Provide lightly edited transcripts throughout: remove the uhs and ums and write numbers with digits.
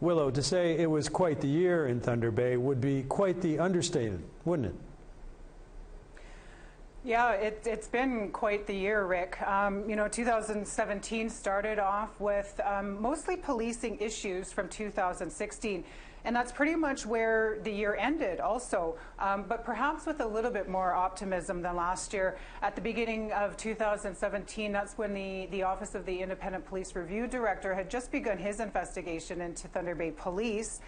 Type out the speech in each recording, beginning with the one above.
Willow, to say it was quite the year in Thunder Bay would be quite the understatement, wouldn't it? Yeah, it's been quite the year, Rick. 2017 started off with mostly policing issues from 2016. And that's pretty much where the year ended also, but perhaps with a little bit more optimism than last year. At the beginning of 2017, that's when the Office of the Independent Police Review Director had just begun his investigation into Thunder Bay Police.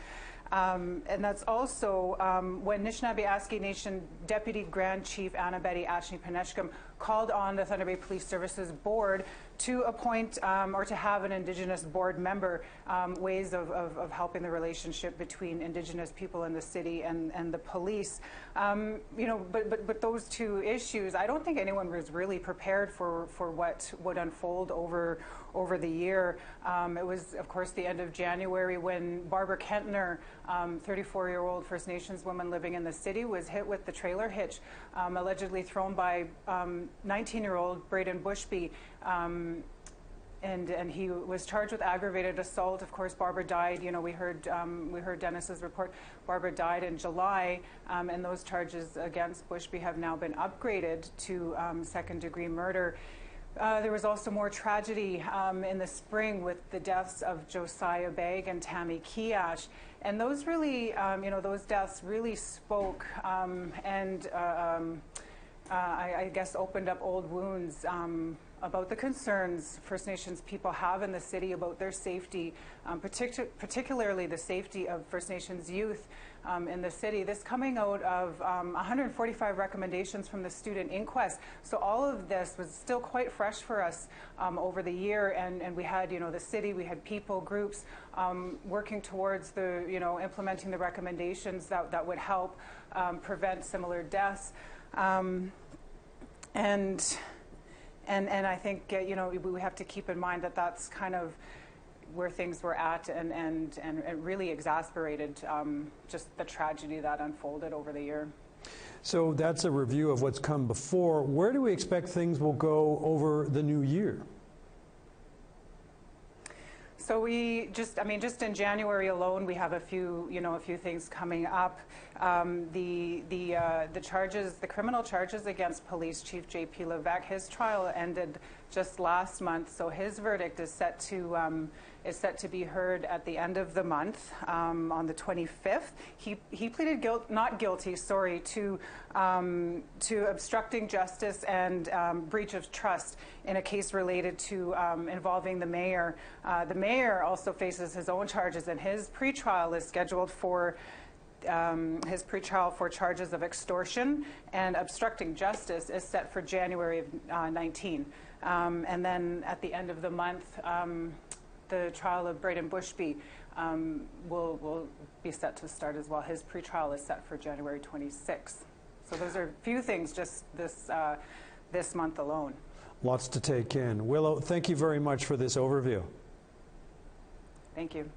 And that's also when Anishinaabe Nation Deputy Grand Chief Anna Betty Ashley-Peneshkum called on the Thunder Bay Police Services Board to appoint or to have an Indigenous board member, ways of helping the relationship between Indigenous people in the city and the police. But those two issues, I don't think anyone was really prepared for what would unfold over the year. It was, of course, the end of January when Barbara Kentner, 34-year-old First Nations woman living in the city, was hit with the trailer hitch, allegedly thrown by 19-year-old Braden Bushby. And he was charged with aggravated assault. Of course, Barbara died. We heard Dennis's report. Barbara died in July, and those charges against Bushby have now been upgraded to second-degree murder. There was also more tragedy in the spring with the deaths of Josiah Begg and Tammy Kiash. And those really, those deaths really spoke and I guess opened up old wounds about the concerns First Nations people have in the city about their safety, particularly the safety of First Nations youth in the city. This coming out of 145 recommendations from the student inquest. So all of this was still quite fresh for us over the year, and we had, the city, we had people, groups working towards the, implementing the recommendations that would help prevent similar deaths. And I think, we have to keep in mind that that's kind of where things were at, and it really exasperated just the tragedy that unfolded over the year. So that's a review of what's come before. Where do we expect things will go over the new year? So we just in January alone, we have a few things coming up. The criminal charges against Police Chief J.P. Levesque, his trial ended just last month, so his verdict is set to be heard at the end of the month, on the 25th. He pleaded not guilty to obstructing justice and breach of trust in a case related to involving the mayor. The mayor also faces his own charges, and his pretrial is scheduled for charges of extortion and obstructing justice is set for January of 19. And then at the end of the month, the trial of Braden Bushby will be set to start as well. His pretrial is set for January 26th. So those are a few things just this month alone. Lots to take in. Willow, thank you very much for this overview. Thank you.